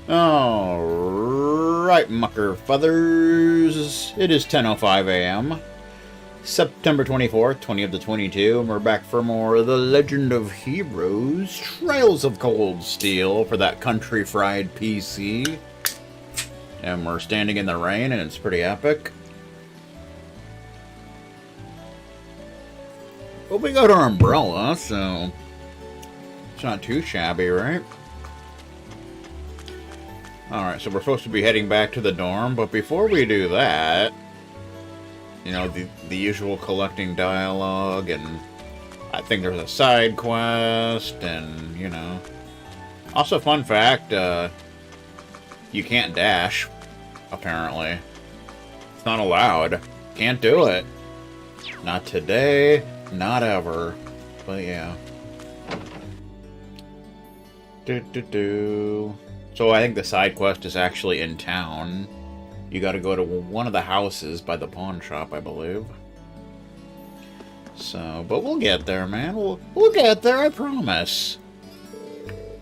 Alright, mucker feathers. It is 10:05 a.m. September 24th, 20 of the 22, and we're back for more of The Legend of Heroes, Trails of Cold Steel for that country fried PC. And we're standing in the rain, and it's pretty epic. But we got our umbrella, so it's not too shabby, right? Alright, so we're supposed to be heading back to the dorm, but before we do that, you know, the usual collecting dialogue, and I think there's a side quest, and, you know. Also, fun fact, you can't dash, apparently. It's not allowed. Can't do it. Not today, not ever. But yeah. So I think the side quest is actually in town. You gotta go to one of the houses by the pawn shop, I believe. So, but we'll get there, man. We'll get there, I promise.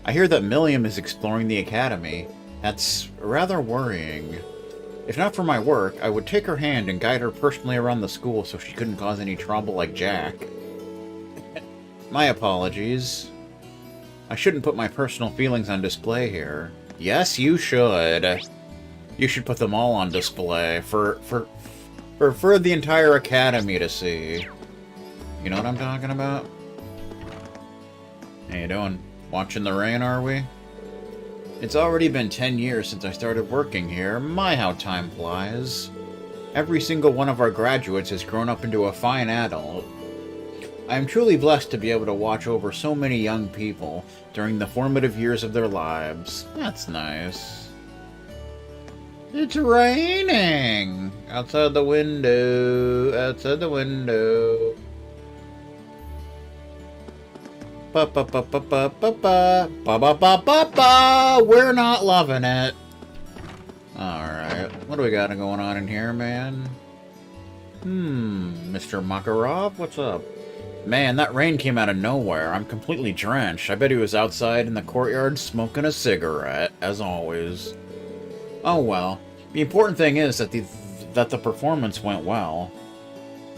I hear that Milliam is exploring the academy. That's rather worrying. If not for my work, I would take her hand and guide her personally around the school so she couldn't cause any trouble like Jack. My apologies. I shouldn't put my personal feelings on display here. Yes, you should. You should put them all on display for the entire academy to see. You know what I'm talking about? How you doing? Watching the rain, are we? It's already been 10 years since I started working here. My, how time flies. Every single one of our graduates has grown up into a fine adult. I am truly blessed to be able to watch over so many young people during the formative years of their lives. That's nice. It's raining! Outside the window. Outside the window. Ba-ba-ba-ba-ba-ba-ba. We're not loving it. Alright. What do we got going on in here, man? Mr. Makarov, what's up? Man, that rain came out of nowhere. I'm completely drenched. I bet he was outside in the courtyard smoking a cigarette, as always. Oh well. The important thing is that the performance went well.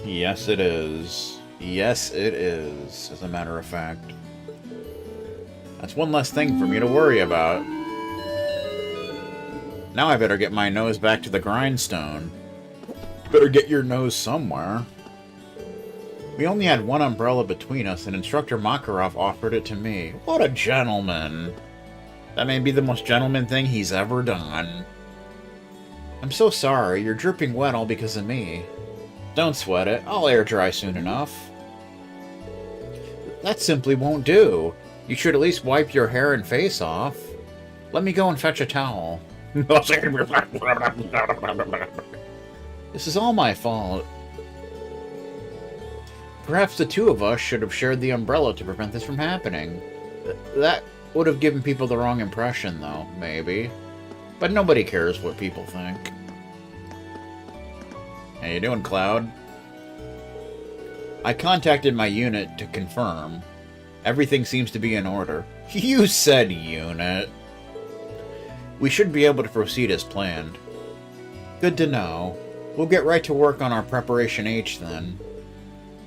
Yes, it is. Yes, it is, as a matter of fact. That's one less thing for me to worry about. Now I better get my nose back to the grindstone. Better get your nose somewhere. We only had one umbrella between us, and Instructor Makarov offered it to me. What a gentleman. That may be the most gentleman thing he's ever done. I'm so sorry, you're dripping wet all because of me. Don't sweat it, I'll air dry soon enough. That simply won't do. You should at least wipe your hair and face off. Let me go and fetch a towel. This is all my fault. Perhaps the two of us should have shared the umbrella to prevent this from happening. That would have given people the wrong impression, though, maybe. But nobody cares what people think. How you doing, Cloud? I contacted my unit to confirm. Everything seems to be in order. You said unit. We should be able to proceed as planned. Good to know. We'll get right to work on our Preparation H then.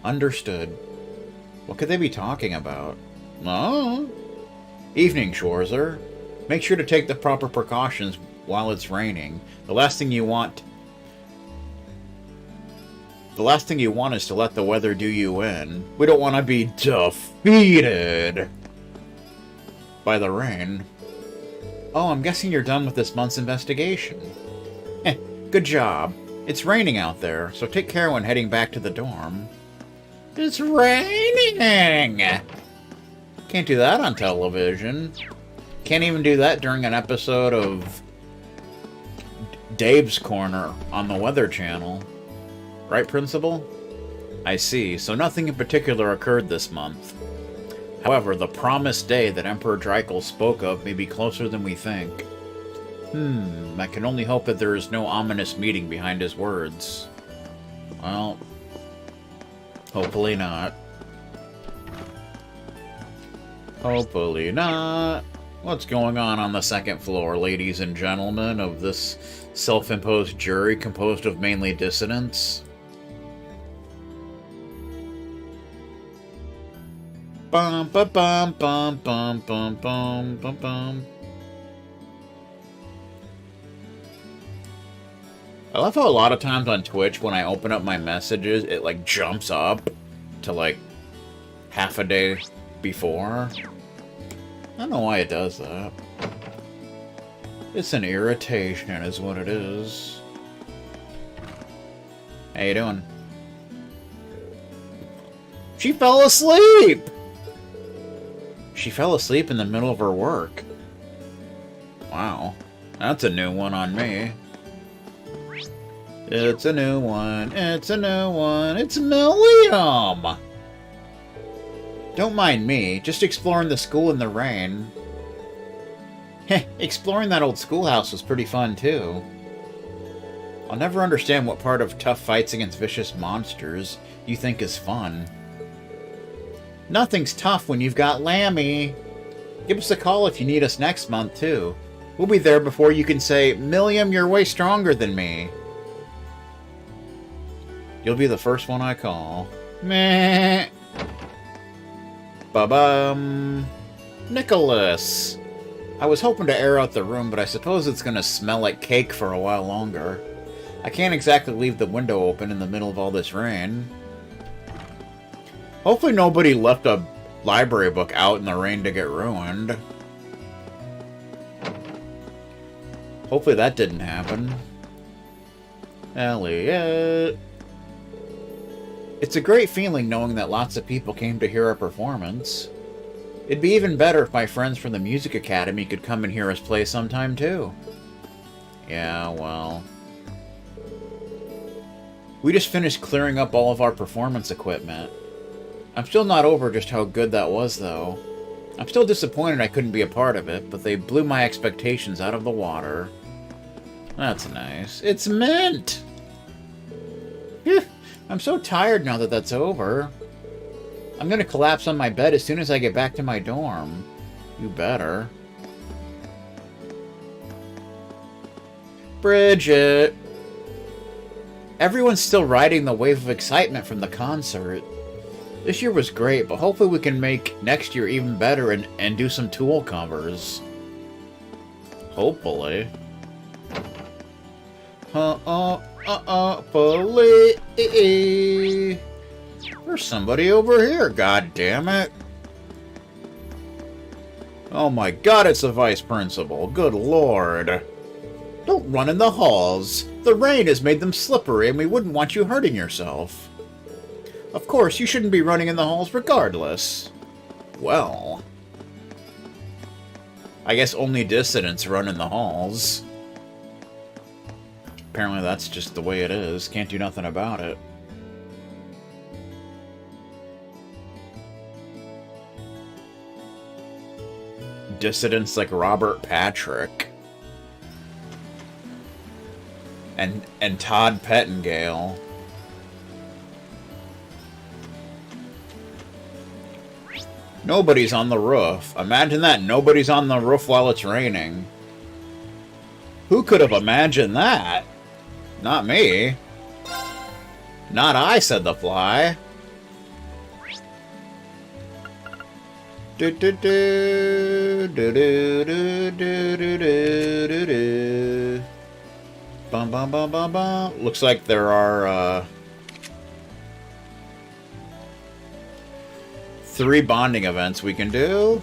Understood. What could they be talking about? Oh. Evening, Schwarzer. Make sure to take the proper precautions while it's raining. The last thing you want is to let the weather do you in. We don't want to be defeated by the rain. Oh, I'm guessing you're done with this month's investigation. Good job. It's raining out there, so take care when heading back to the dorm. It's raining! Can't do that on television. Can't even do that during an episode of Dave's Corner on the Weather Channel. Right, Principal? I see, so nothing in particular occurred this month. However, the promised day that Emperor Dreikel spoke of may be closer than we think. I can only hope that there is no ominous meeting behind his words. Well, hopefully not. Hopefully not. What's going on the second floor, ladies and gentlemen, of this self-imposed jury composed of mainly dissidents? Bum ba bum bum bum bum bum bum bum. I love how a lot of times on Twitch, when I open up my messages, it like jumps up to like half a day before. I don't know why it does that. It's an irritation is what it is. How you doing? She fell asleep! She fell asleep in the middle of her work. Wow. That's a new one on me. It's a new one. It's a new one. It's Milliam! Don't mind me. Just exploring the school in the rain. Heh, exploring that old schoolhouse was pretty fun, too. I'll never understand what part of tough fights against vicious monsters you think is fun. Nothing's tough when you've got Lammy. Give us a call if you need us next month, too. We'll be there before you can say, Milliam, you're way stronger than me. You'll be the first one I call. Meh. Ba-bum. Nicholas. I was hoping to air out the room, but I suppose it's gonna smell like cake for a while longer. I can't exactly leave the window open in the middle of all this rain. Hopefully nobody left a library book out in the rain to get ruined. Hopefully that didn't happen. Elliot. It's a great feeling knowing that lots of people came to hear our performance. It'd be even better if my friends from the Music Academy could come and hear us play sometime too. Yeah, well... We just finished clearing up all of our performance equipment. I'm still not over just how good that was, though. I'm still disappointed I couldn't be a part of it, but they blew my expectations out of the water. That's nice. It's mint! Phew. I'm so tired now that that's over. I'm gonna collapse on my bed as soon as I get back to my dorm. You better. Bridget! Everyone's still riding the wave of excitement from the concert. This year was great, but hopefully we can make next year even better and do some Tool covers. Hopefully. Hopefully. There's somebody over here, god damn it. Oh my god, it's the vice principal. Good lord. Don't run in the halls. The rain has made them slippery and we wouldn't want you hurting yourself. Of course, you shouldn't be running in the halls regardless. Well. I guess only dissidents run in the halls. Apparently that's just the way it is. Can't do nothing about it. Dissidents like Robert Patrick. And Todd Pettingale. Nobody's on the roof. Imagine that. Nobody's on the roof while it's raining. Who could have imagined that? Not me. Not I, said the fly. Do do do do do do do do do do. Bum bum bum bum bum. Looks like there are 3 bonding events we can do.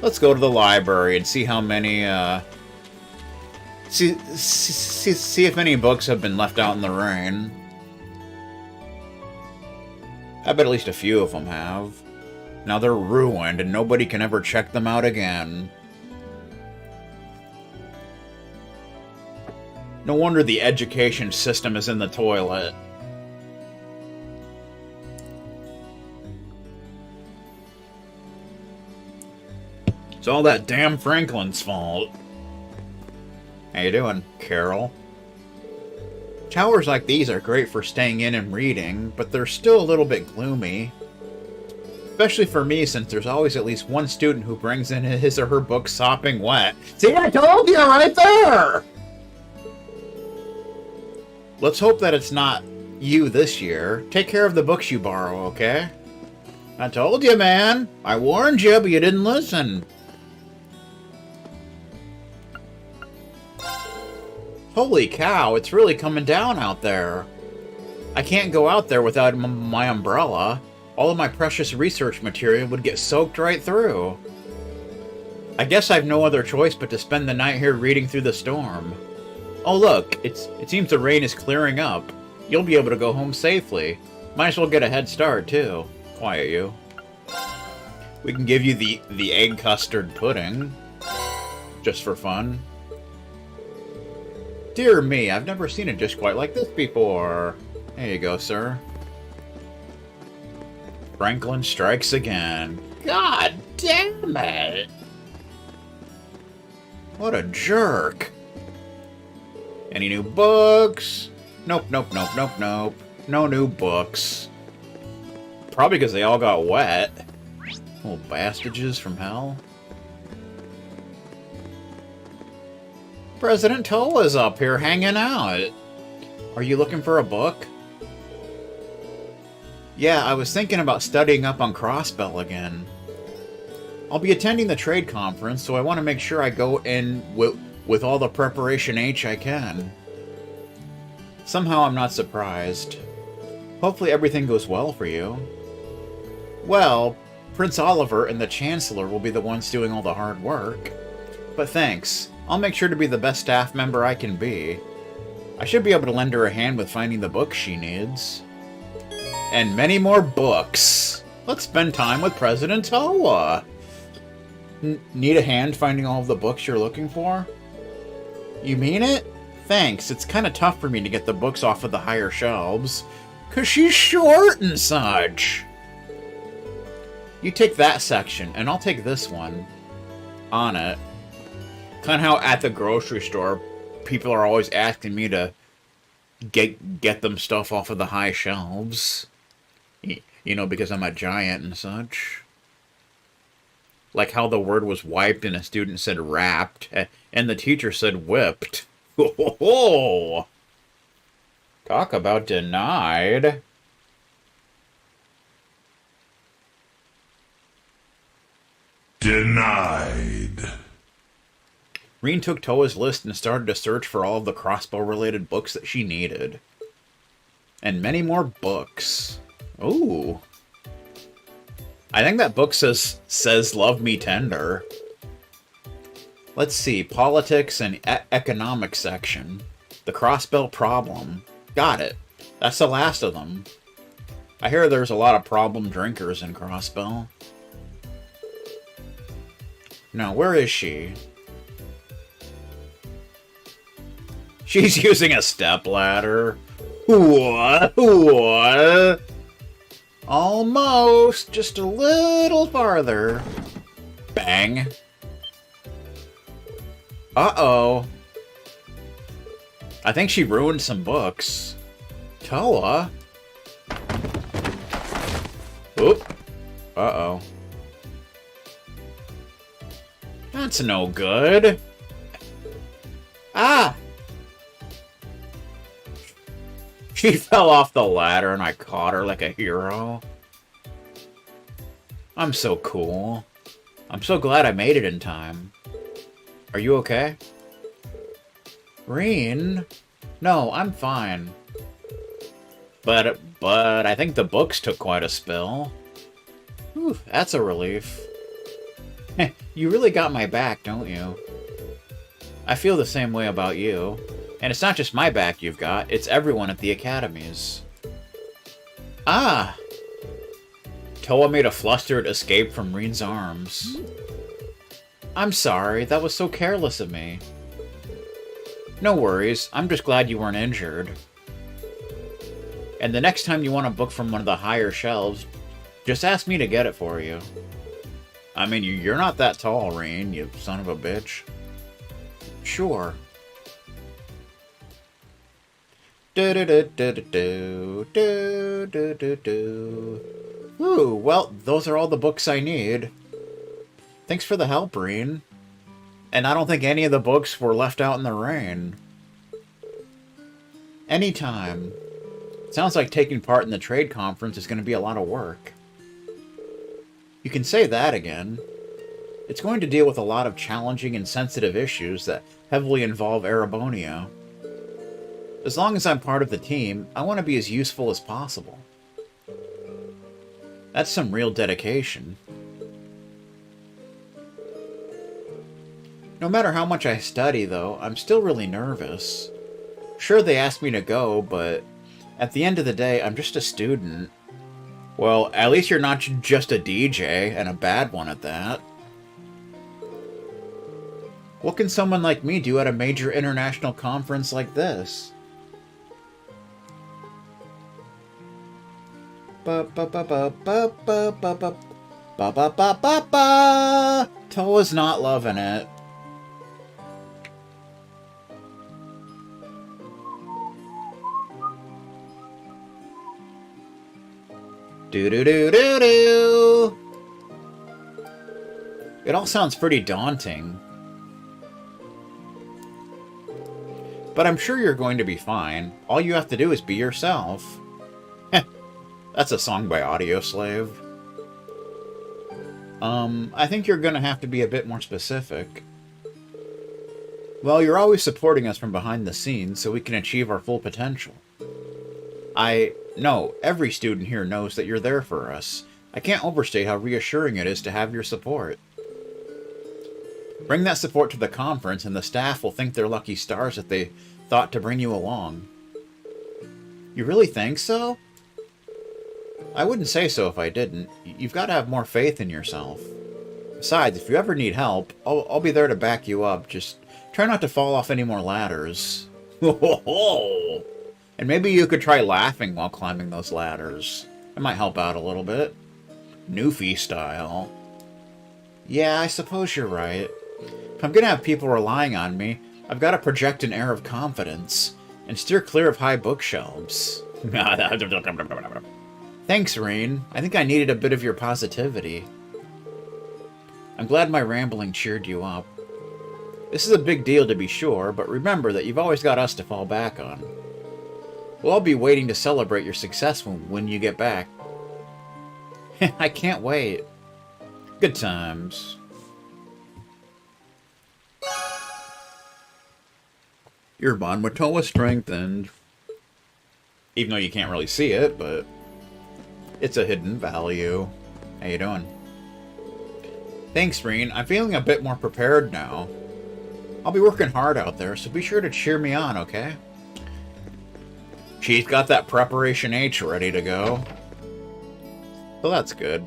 Let's go to the library and see how many see if any books have been left out in the rain. I bet at least a few of them have. Now they're ruined and nobody can ever check them out again. No wonder the education system is in the toilet. It's all that damn Franklin's fault. How you doing, Carol? Towers like these are great for staying in and reading, but they're still a little bit gloomy. Especially for me, since there's always at least one student who brings in his or her book sopping wet. See, I told you right there! Let's hope that it's not you this year. Take care of the books you borrow, okay? I told you, man. I warned you, but you didn't listen. Holy cow, it's really coming down out there. I can't go out there without my umbrella. All of my precious research material would get soaked right through. I guess I've no other choice but to spend the night here reading through the storm. Oh look, it seems the rain is clearing up. You'll be able to go home safely. Might as well get a head start, too. Quiet you. We can give you the egg custard pudding. Just for fun. Dear me, I've never seen a dish quite like this before. There you go, sir. Franklin strikes again. God damn it! What a jerk. Any new books? Nope, nope, nope, nope, nope. No new books. Probably because they all got wet. Little bastages from hell. President Toa's up here hanging out. Are you looking for a book? Yeah, I was thinking about studying up on Crossbell again. I'll be attending the trade conference, so I want to make sure I go in with all the preparation H I can. Somehow I'm not surprised. Hopefully everything goes well for you. Well, Prince Oliver and the Chancellor will be the ones doing all the hard work. But thanks. I'll make sure to be the best staff member I can be. I should be able to lend her a hand with finding the books she needs. And many more books. Let's spend time with President Toa. Need a hand finding all of the books you're looking for? You mean it? Thanks. It's kind of tough for me to get the books off of the higher shelves. 'Cause she's short and such. You take that section, and I'll take this one. On it. Kind of how at the grocery store, people are always asking me to get them stuff off of the high shelves. You know, because I'm a giant and such. Like how the word was wiped and a student said wrapped, and the teacher said whipped. Ho ho ho! Talk about denied. Denied. Reen took Toa's list and started to search for all of the crossbow-related books that she needed. And many more books. Ooh. I think that book says Love Me Tender. Let's see. Politics and economics section. The Crossbell Problem. Got it. That's the last of them. I hear there's a lot of problem drinkers in Crossbell. Now, where is she? She's using a stepladder. What? What? Almost. Just a little farther. Bang. Uh-oh. I think she ruined some books. Toa? Oop. Uh-oh. That's no good. Ah! She fell off the ladder and I caught her like a hero. I'm so cool. I'm so glad I made it in time. Are you okay? Reen? No, I'm fine. But I think the books took quite a spill. Whew, that's a relief. You really got my back, don't you? I feel the same way about you. And it's not just my back you've got, it's everyone at the academies. Ah! Toa made a flustered escape from Reen's arms. I'm sorry, that was so careless of me. No worries, I'm just glad you weren't injured. And the next time you want a book from one of the higher shelves, just ask me to get it for you. I mean, you're not that tall, Reen, you son of a bitch. Sure. Do do do do do do do do do. Ooh, well, those are all the books I need. Thanks for the help, Reen. And I don't think any of the books were left out in the rain. Anytime. Sounds like taking part in the trade conference is going to be a lot of work. You can say that again. It's going to deal with a lot of challenging and sensitive issues that heavily involve Erebonia. As long as I'm part of the team, I want to be as useful as possible. That's some real dedication. No matter how much I study, though, I'm still really nervous. Sure, they asked me to go, but at the end of the day, I'm just a student. Well, at least you're not just a DJ, and a bad one at that. What can someone like me do at a major international conference like this? Ba ba ba ba ba ba ba ba ba ba ba ba ba. Toa's not loving it. Do do do do do. It all sounds pretty daunting. But I'm sure you're going to be fine. All you have to do is be yourself. That's a song by Audioslave. I think you're going to have to be a bit more specific. Well, you're always supporting us from behind the scenes so we can achieve our full potential. I know every student here knows that you're there for us. I can't overstate how reassuring it is to have your support. Bring that support to the conference and the staff will think they're lucky stars that they thought to bring you along. You really think so? I wouldn't say so if I didn't. You've got to have more faith in yourself. Besides, if you ever need help, I'll be there to back you up. Just try not to fall off any more ladders. And maybe you could try laughing while climbing those ladders. It might help out a little bit. Newfie style. Yeah, I suppose you're right. If I'm gonna have people relying on me, I've got to project an air of confidence and steer clear of high bookshelves. Thanks, Rain. I think I needed a bit of your positivity. I'm glad my rambling cheered you up. This is a big deal to be sure, but remember that you've always got us to fall back on. We'll all be waiting to celebrate your success when you get back. I can't wait. Good times. Your bond with Toa strengthened. Even though you can't really see it, but it's a hidden value. How you doing? Thanks, Reen. I'm feeling a bit more prepared now. I'll be working hard out there, so be sure to cheer me on, okay? She's got that Preparation H ready to go. Well, that's good.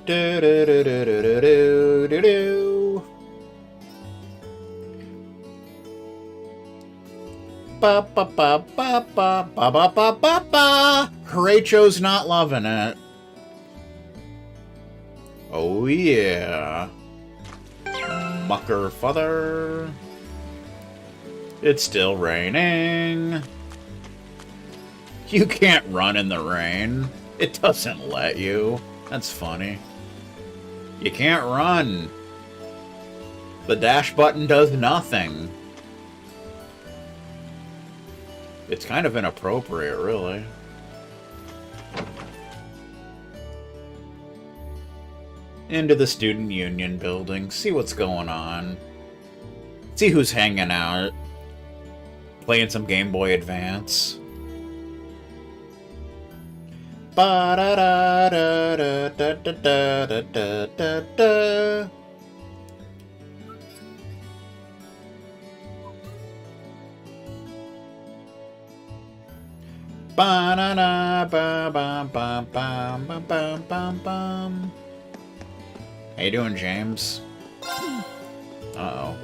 Do do do do do do do do. Ba ba ba ba ba ba ba ba ba ba. Horatio's not loving it. Oh yeah. Mucker father. It's still raining. You can't run in the rain. It doesn't let you. That's funny. You can't run. The dash button does nothing. It's kind of inappropriate, really. Into the student union building. See what's going on. See who's hanging out. Playing some Game Boy Advance. Ba da da da da da da da da da da. Ba da da ba ba ba ba ba ba ba ba. How you doing, James? Uh-oh.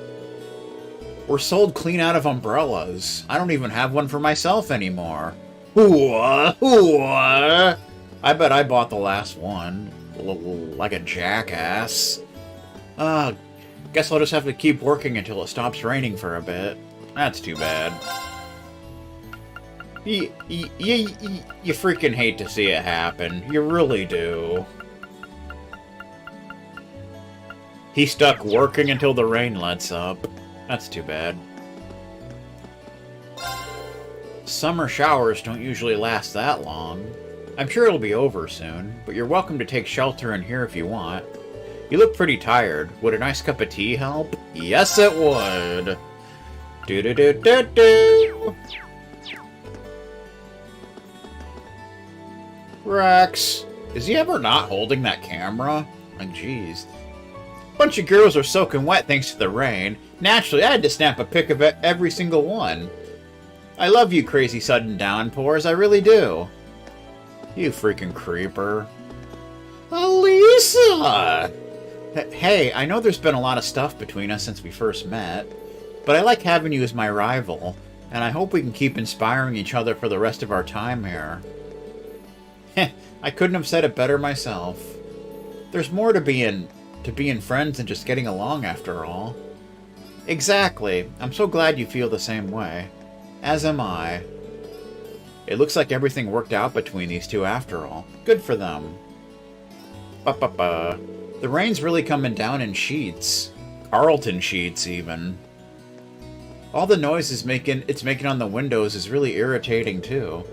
We're sold clean out of umbrellas. I don't even have one for myself anymore. I bet I bought the last one. Like a jackass. Guess I'll just have to keep working until it stops raining for a bit. That's too bad. You freaking hate to see it happen. You really do. He's stuck working until the rain lets up. That's too bad. Summer showers don't usually last that long. I'm sure it'll be over soon, but you're welcome to take shelter in here if you want. You look pretty tired. Would a nice cup of tea help? Yes, it would. Do-do-do-do-do. Rex, is he ever not holding that camera? Like, jeez. Bunch of girls are soaking wet thanks to the rain. Naturally, I had to snap a pic of it, every single one. I love you crazy sudden downpours, I really do. You freaking creeper. Elisa! Hey, I know there's been a lot of stuff between us since we first met, but I like having you as my rival, and I hope we can keep inspiring each other for the rest of our time here. Heh, I couldn't have said it better myself. There's more to being friends than just getting along after all. Exactly. I'm so glad you feel the same way. As am I. It looks like everything worked out between these two after all. Good for them. Ba-ba-ba. The rain's really coming down in sheets. Carlton sheets, even. All the noise it's making on the windows is really irritating, too.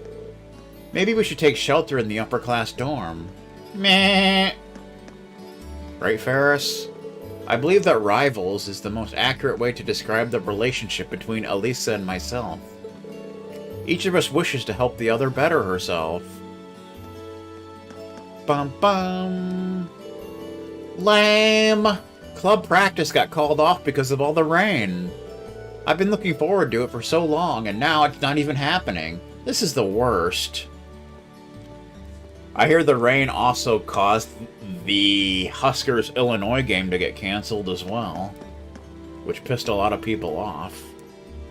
Maybe we should take shelter in the upper-class dorm. Meh. Right, Ferris? I believe that rivals is the most accurate way to describe the relationship between Elisa and myself. Each of us wishes to help the other better herself. Bum bum. Lame. Club practice got called off because of all the rain. I've been looking forward to it for so long, and now it's not even happening. This is the worst. I hear the rain also caused the Huskers-Illinois game to get canceled as well, which pissed a lot of people off,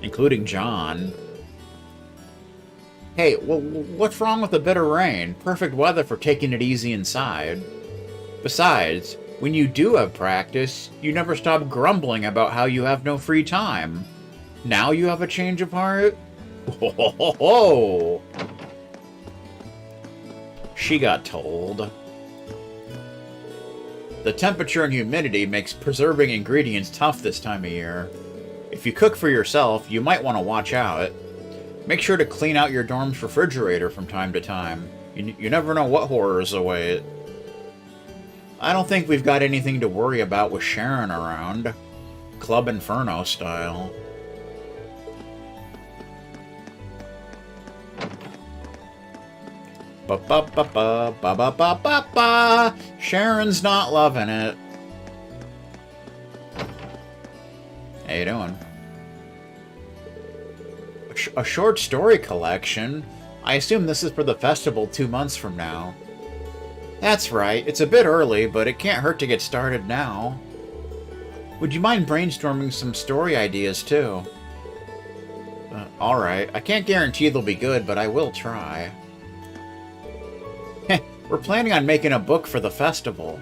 including John. Hey, what's wrong with a bit of rain? Perfect weather for taking it easy inside. Besides, when you do have practice, you never stop grumbling about how you have no free time. Now you have a change of heart? Ho ho ho ho! She got told. The temperature and humidity makes preserving ingredients tough this time of year. If you cook for yourself, you might want to watch out. Make sure to clean out your dorm's refrigerator from time to time. You never know what horrors await. I don't think we've got anything to worry about with Sharon around. Club Inferno style. Ba-ba-ba-ba-ba-ba-ba-ba. Sharon's not loving it. How you doing? A short story collection? I assume this is for the festival 2 months from now. That's right. It's a bit early, but it can't hurt to get started now. Would you mind brainstorming some story ideas, too? Alright. I can't guarantee they'll be good, but I will try. We're planning on making a book for the festival.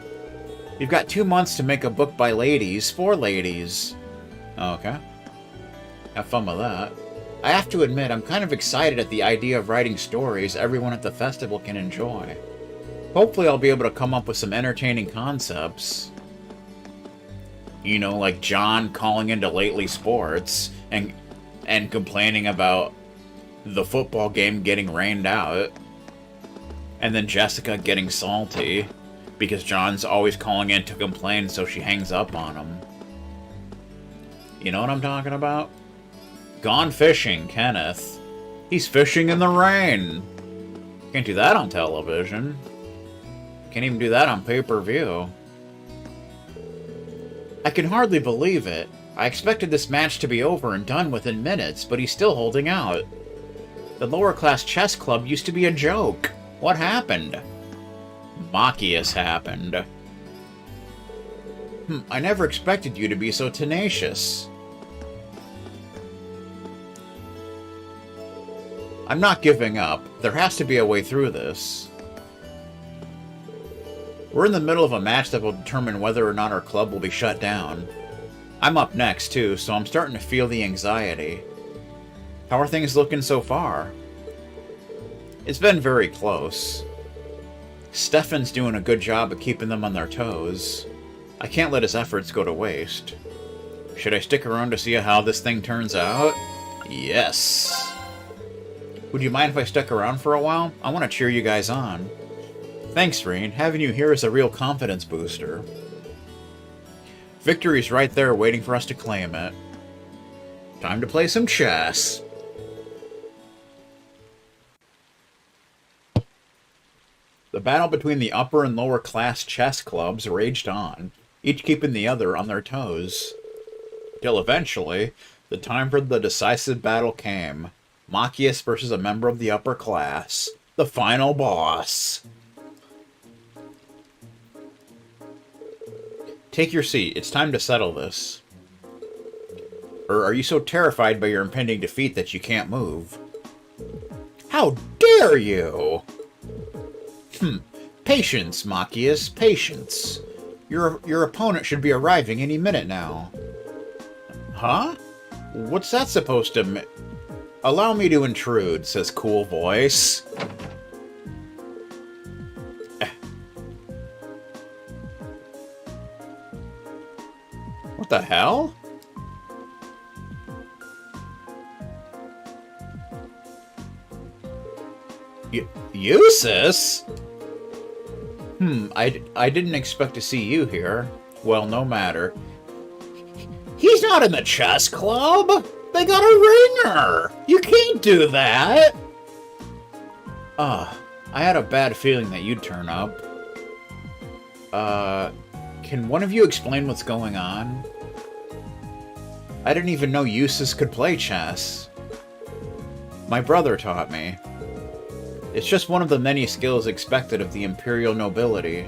We've got 2 months to make a book by ladies, for ladies. Okay. Have fun with that. I have to admit, I'm kind of excited at the idea of writing stories everyone at the festival can enjoy. Hopefully I'll be able to come up with some entertaining concepts. You know, like John calling into Lately Sports and complaining about the football game getting rained out. And then Jessica getting salty because John's always calling in to complain, so she hangs up on him. You know what I'm talking about? Gone fishing, Kenneth. He's fishing in the rain. Can't do that on television. Can't even do that on pay-per-view. I can hardly believe it. I expected this match to be over and done within minutes, but he's still holding out. The lower-class chess club used to be a joke. What happened? Machias happened. I never expected you to be so tenacious. I'm not giving up. There has to be a way through this. We're in the middle of a match that will determine whether or not our club will be shut down. I'm up next, too, so I'm starting to feel the anxiety. How are things looking so far? It's been very close. Stefan's doing a good job of keeping them on their toes. I can't let his efforts go to waste. Should I stick around to see how this thing turns out? Yes. Would you mind if I stuck around for a while? I want to cheer you guys on. Thanks, Reen. Having you here is a real confidence booster. Victory's right there waiting for us to claim it. Time to play some chess. The battle between the upper and lower class chess clubs raged on, each keeping the other on their toes. Till eventually, the time for the decisive battle came. Machias versus a member of the upper class. The final boss. Take your seat. It's time to settle this. Or are you so terrified by your impending defeat that you can't move? How dare you! Patience, Machias, patience. Your opponent should be arriving any minute now. Huh? What's that supposed to mean? Allow me to intrude, says Cool Voice. What the hell? Eustace? I didn't expect to see you here. Well, no matter. He's not in the chess club! They got a ringer! You can't do that! I had a bad feeling that you'd turn up. Can one of you explain what's going on? I didn't even know Eustace could play chess. My brother taught me. It's just one of the many skills expected of the Imperial nobility.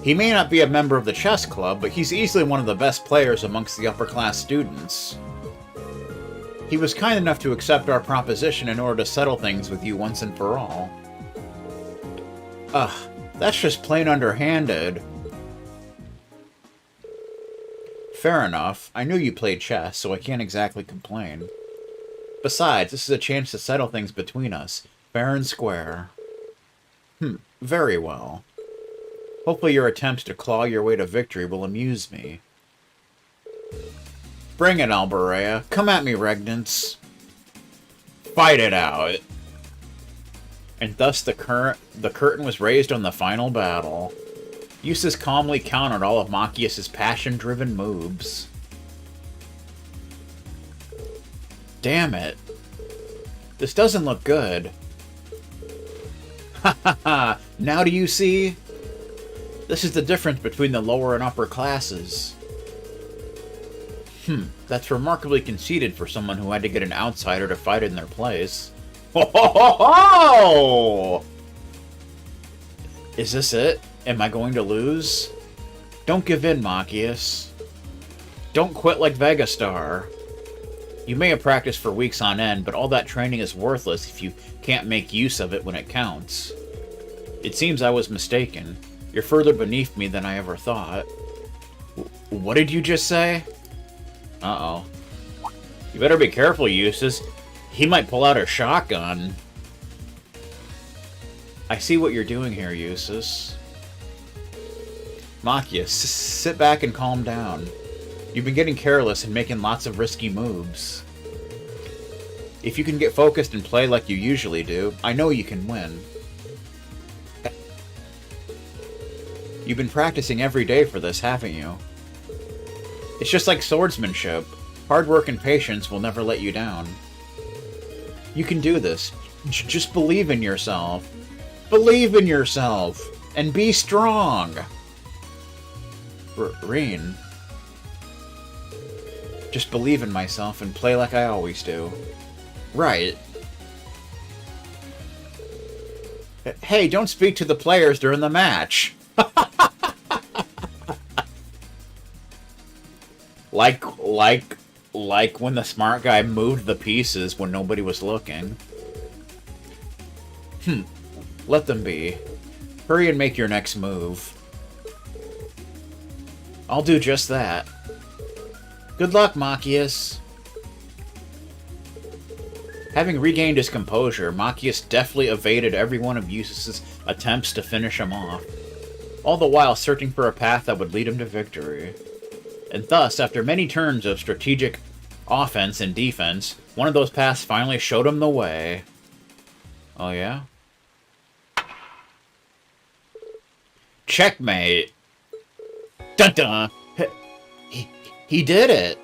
He may not be a member of the chess club, but he's easily one of the best players amongst the upper-class students. He was kind enough to accept our proposition in order to settle things with you once and for all. That's just plain underhanded. Fair enough. I knew you played chess, so I can't exactly complain. Besides, this is a chance to settle things between us, fair and square. Very well. Hopefully your attempts to claw your way to victory will amuse me. Bring it, Alberea. Come at me, Regnants. Fight it out. And thus the curtain was raised on the final battle. Eustace calmly countered all of Machias' passion-driven moves. Damn it. This doesn't look good. Ha ha ha! Now do you see? This is the difference between the lower and upper classes. That's remarkably conceited for someone who had to get an outsider to fight in their place. Ho ho ho ho! Is this it? Am I going to lose? Don't give in, Machias. Don't quit like Vegastar. You may have practiced for weeks on end, but all that training is worthless if you can't make use of it when it counts. It seems I was mistaken. You're further beneath me than I ever thought. What did you just say? Uh-oh. You better be careful, Eustace. He might pull out a shotgun. I see what you're doing here, Eustace. Machias, sit back and calm down. You've been getting careless and making lots of risky moves. If you can get focused and play like you usually do, I know you can win. You've been practicing every day for this, haven't you? It's just like swordsmanship. Hard work and patience will never let you down. You can do this. Just believe in yourself. Believe in yourself! And be strong! Reen. Just believe in myself and play like I always do. Right. Hey, don't speak to the players during the match! Like when the smart guy moved the pieces when nobody was looking. Let them be. Hurry and make your next move. I'll do just that. Good luck, Machias. Having regained his composure, Machias deftly evaded every one of Eustace's attempts to finish him off, all the while searching for a path that would lead him to victory. And thus, after many turns of strategic offense and defense, one of those paths finally showed him the way. Oh yeah? Checkmate! Dun-dun! He did it!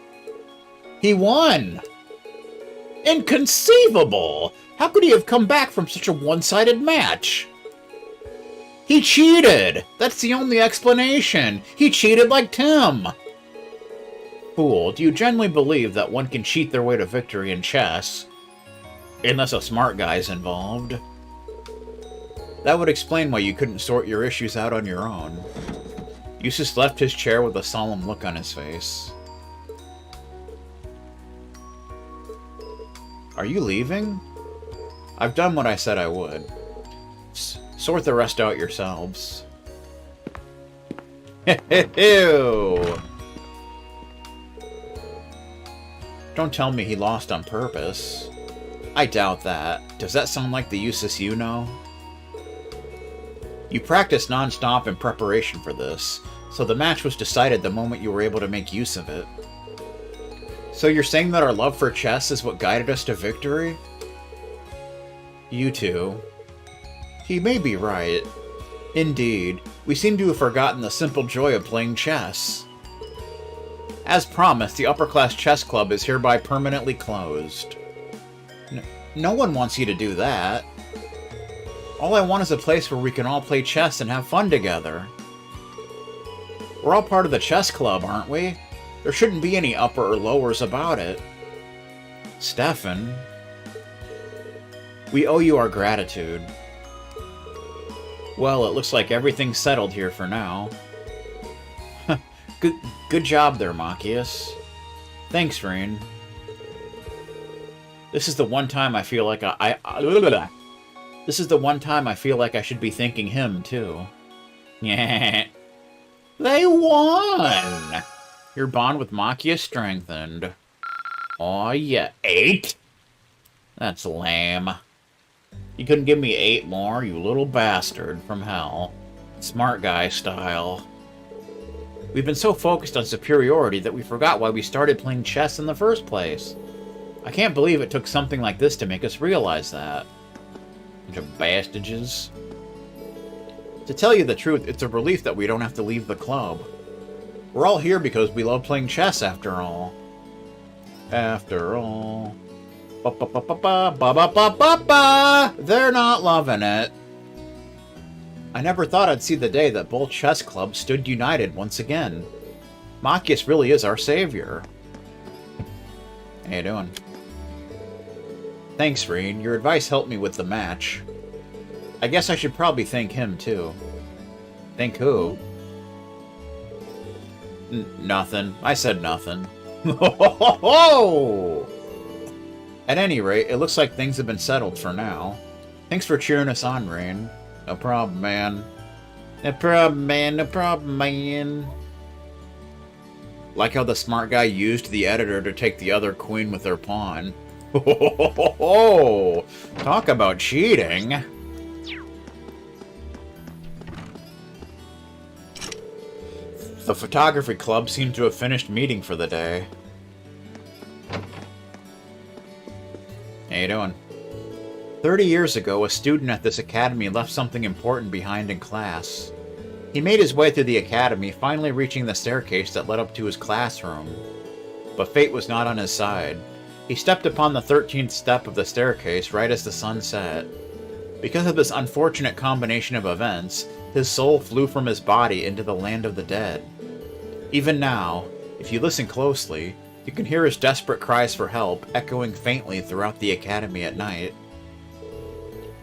He won! Inconceivable! How could he have come back from such a one-sided match? He cheated! That's the only explanation! He cheated like Tim! Fool, do you genuinely believe that one can cheat their way to victory in chess? Unless a smart guy's involved. That would explain why you couldn't sort your issues out on your own. Eustace left his chair with a solemn look on his face. Are you leaving? I've done what I said I would. Sort the rest out yourselves. Ew! Don't tell me he lost on purpose. I doubt that. Does that sound like the Eustace you know? You practiced non-stop in preparation for this, so the match was decided the moment you were able to make use of it. So you're saying that our love for chess is what guided us to victory? You two. He may be right. Indeed, we seem to have forgotten the simple joy of playing chess. As promised, the upper-class chess club is hereby permanently closed. No one wants you to do that. All I want is a place where we can all play chess and have fun together. We're all part of the chess club, aren't we? There shouldn't be any upper or lowers about it. Stefan, we owe you our gratitude. Well, it looks like everything's settled here for now. Good job there, Machias. Thanks, Rain. This is the one time I feel like This is the one time I feel like I should be thanking him, too. Yeah. They won! Your bond with Machias strengthened. Aw, yeah. 8? That's lame. You couldn't give me 8 more, you little bastard from hell. Smart guy style. We've been so focused on superiority that we forgot why we started playing chess in the first place. I can't believe it took something like this to make us realize that. Bunch of bastages. To tell you the truth, it's a relief that we don't have to leave the club. We're all here because we love playing chess, after all. After all. Ba-ba-ba-ba-ba-ba-ba-ba-ba! They're not loving it. I never thought I'd see the day that both chess clubs stood united once again. Machias really is our savior. How you doing? Thanks, Reen. Your advice helped me with the match. I guess I should probably thank him, too. Thank who? Nothing. I said nothing. At any rate, it looks like things have been settled for now. Thanks for cheering us on, Rain. No problem, man. No problem, man. No problem, man. Like how the smart guy used the editor to take the other queen with her pawn. Talk about cheating. The photography club seemed to have finished meeting for the day. How you doing? 30 years ago, a student at this academy left something important behind in class. He made his way through the academy, finally reaching the staircase that led up to his classroom. But fate was not on his side. He stepped upon the 13th step of the staircase right as the sun set. Because of this unfortunate combination of events, his soul flew from his body into the land of the dead. Even now, if you listen closely, you can hear his desperate cries for help echoing faintly throughout the academy at night.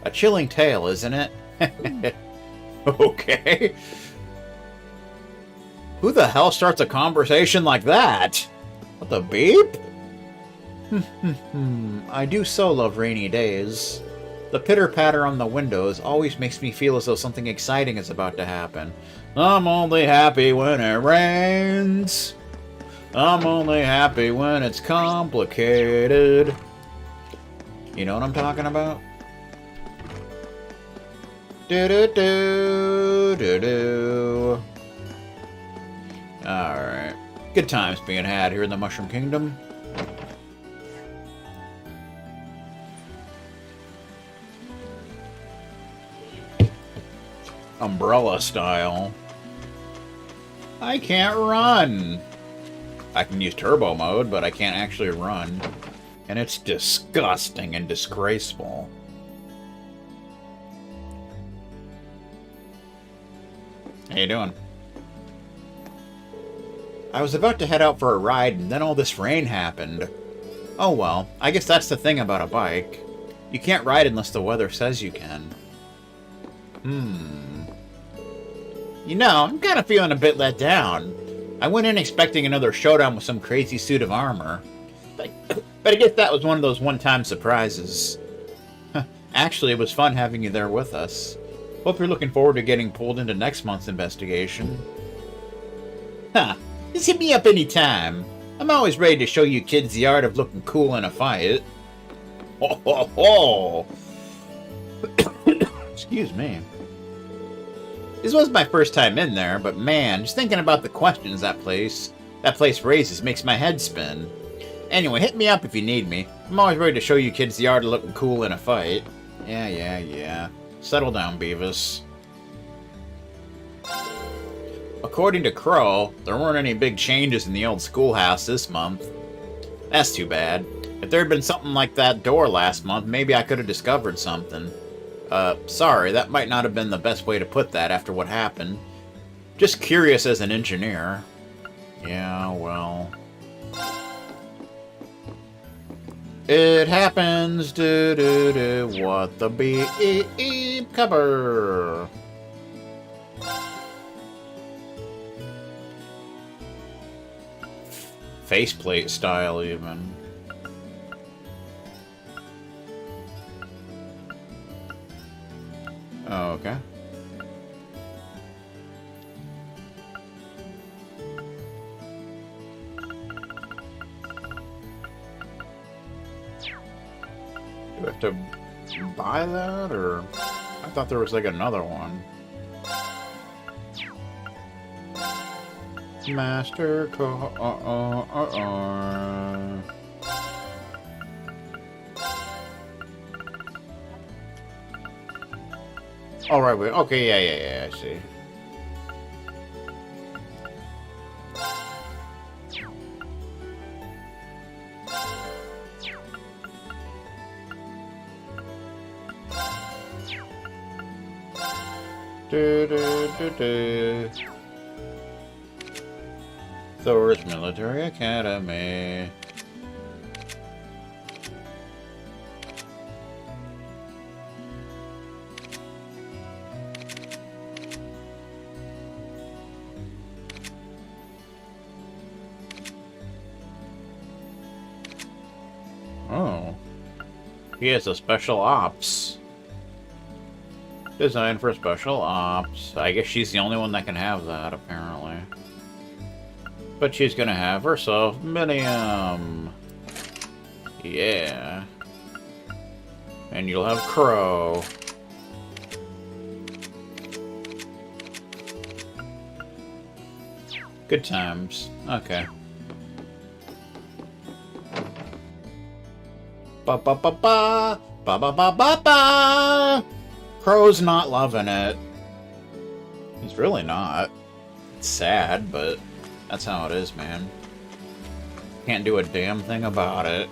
A chilling tale, isn't it? Okay. Who the hell starts a conversation like that? What the beep? I do so love rainy days. The pitter-patter on the windows always makes me feel as though something exciting is about to happen. I'm only happy when it rains. I'm only happy when it's complicated. You know what I'm talking about? Do-do-do, Alright. Good times being had here in the Mushroom Kingdom. Umbrella style. I can't run! I can use turbo mode, but I can't actually run. And it's disgusting and disgraceful. How you doing? I was about to head out for a ride, and then all this rain happened. Oh well, I guess that's the thing about a bike. You can't ride unless the weather says you can. You know, I'm kind of feeling a bit let down. I went in expecting another showdown with some crazy suit of armor. But I guess that was one of those one-time surprises. Actually, it was fun having you there with us. Hope you're looking forward to getting pulled into next month's investigation. Huh. Just hit me up anytime. I'm always ready to show you kids the art of looking cool in a fight. Ho ho ho! Excuse me. This was my first time in there, but man, just thinking about the questions that place raises makes my head spin. Anyway, hit me up if you need me. I'm always ready to show you kids the art of looking cool in a fight. Yeah. Settle down, Beavis. According to Crow, there weren't any big changes in the old schoolhouse this month. That's too bad. If there had been something like that door last month, maybe I could have discovered something. Sorry, that might not have been the best way to put that after what happened. Just curious as an engineer. Yeah, well... It happens, do-do-do, what the beep cover. Faceplate style, even. Oh, okay. Do I have to buy that, or... I thought there was like another one. Master Oh, right, wait. Okay, yeah, I see. Thor's Military Academy. Oh. He has a special ops. Designed for special ops. I guess she's the only one that can have that, apparently. But she's gonna have herself Minium. Yeah. And you'll have Crow. Good times. Okay. Ba-ba-ba-ba! Ba-ba-ba-ba-ba! Crow's not loving it. He's really not. It's sad, but that's how it is, man. Can't do a damn thing about it.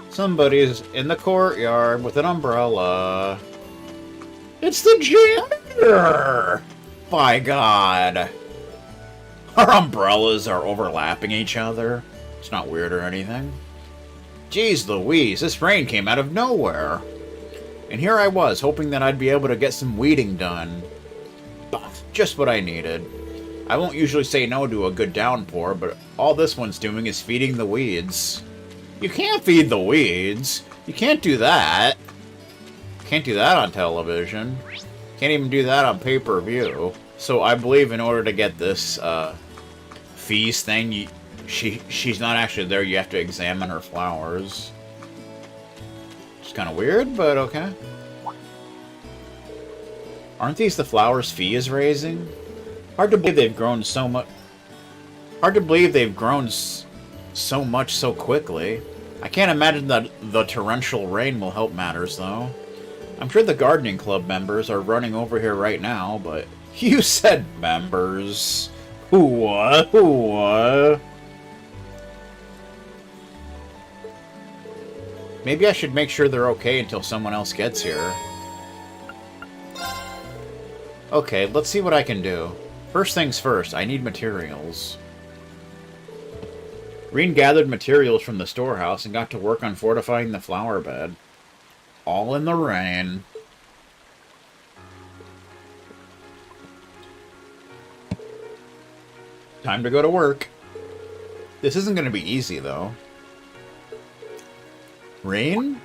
Somebody's in the courtyard with an umbrella. It's the janitor! By God. Our umbrellas are overlapping each other. It's not weird or anything. Jeez Louise, this rain came out of nowhere. And here I was, hoping that I'd be able to get some weeding done. Just what I needed. I won't usually say no to a good downpour, but all this one's doing is feeding the weeds. You can't feed the weeds. You can't do that. Can't do that on television. Can't even do that on pay-per-view. So I believe in order to get this fees thing, she's not actually there. You have to examine her flowers. kind of weird, but okay. Aren't these the flowers Fee is raising? Hard to believe they've grown so much. Hard to believe they've grown so much so quickly. I can't imagine that the torrential rain will help matters, though. I'm sure the gardening club members are running over here right now, but you said members. What? What? Maybe I should make sure they're okay until someone else gets here. Okay, let's see what I can do. First things first, I need materials. Reen gathered materials from the storehouse and got to work on fortifying the flower bed. All in the rain. Time to go to work. This isn't going to be easy, though. Reen?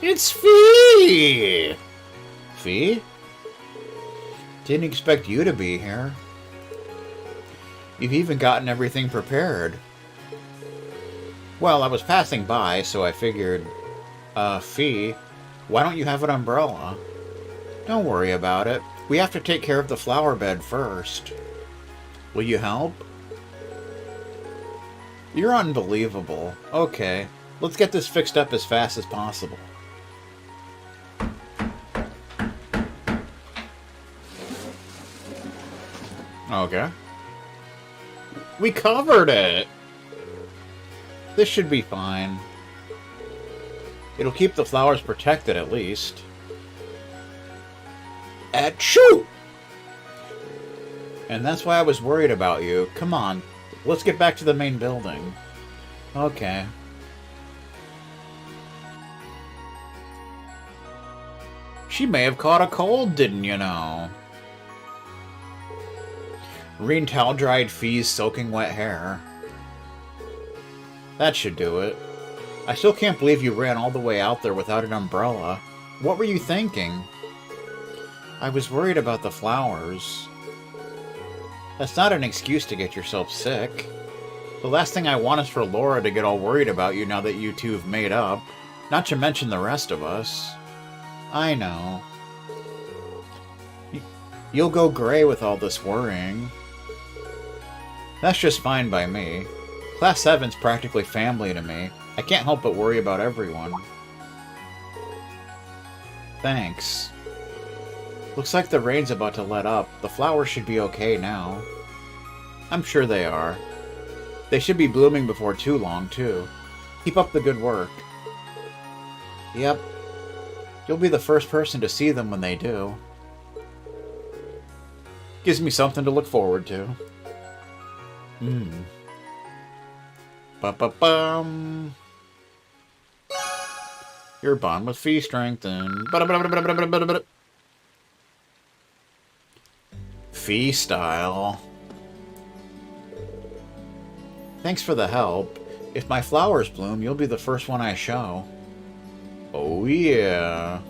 It's Fee! Fee? Didn't expect you to be here. You've even gotten everything prepared. Well, I was passing by, so I figured... Fee, why don't you have an umbrella? Don't worry about it. We have to take care of the flower bed first. Will you help? You're unbelievable. Okay, let's get this fixed up as fast as possible. Okay. We covered it! This should be fine. It'll keep the flowers protected, at least. Achoo! And that's why I was worried about you. Come on, let's get back to the main building. Okay. She may have caught a cold, didn't you know? Reen towel-dried Fee's soaking wet hair. That should do it. I still can't believe you ran all the way out there without an umbrella. What were you thinking? I was worried about the flowers. That's not an excuse to get yourself sick. The last thing I want is for Laura to get all worried about you now that you two have made up. Not to mention the rest of us. I know. You'll go gray with all this worrying. That's just fine by me. Class 7's practically family to me. I can't help but worry about everyone. Thanks. Looks like the rain's about to let up. The flowers should be okay now. I'm sure they are. They should be blooming before too long, too. Keep up the good work. Yep. You'll be the first person to see them when they do. Gives me something to look forward to. Ba-ba-bum. Your bond with Fee strengthened. Fee style. Thanks for the help. If my flowers bloom, you'll be the first one I show. Oh yeah.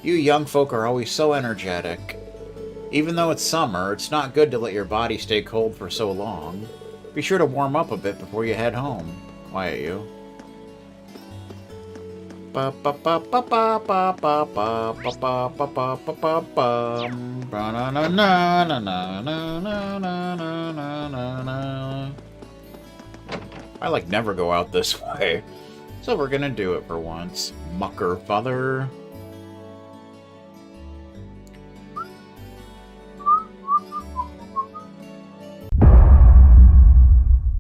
You young folk are always so energetic. Even though it's summer, it's not good to let your body stay cold for so long. Be sure to warm up a bit before you head home. Quiet you. I like never go out this way. So we're gonna do it for once. Mucker father.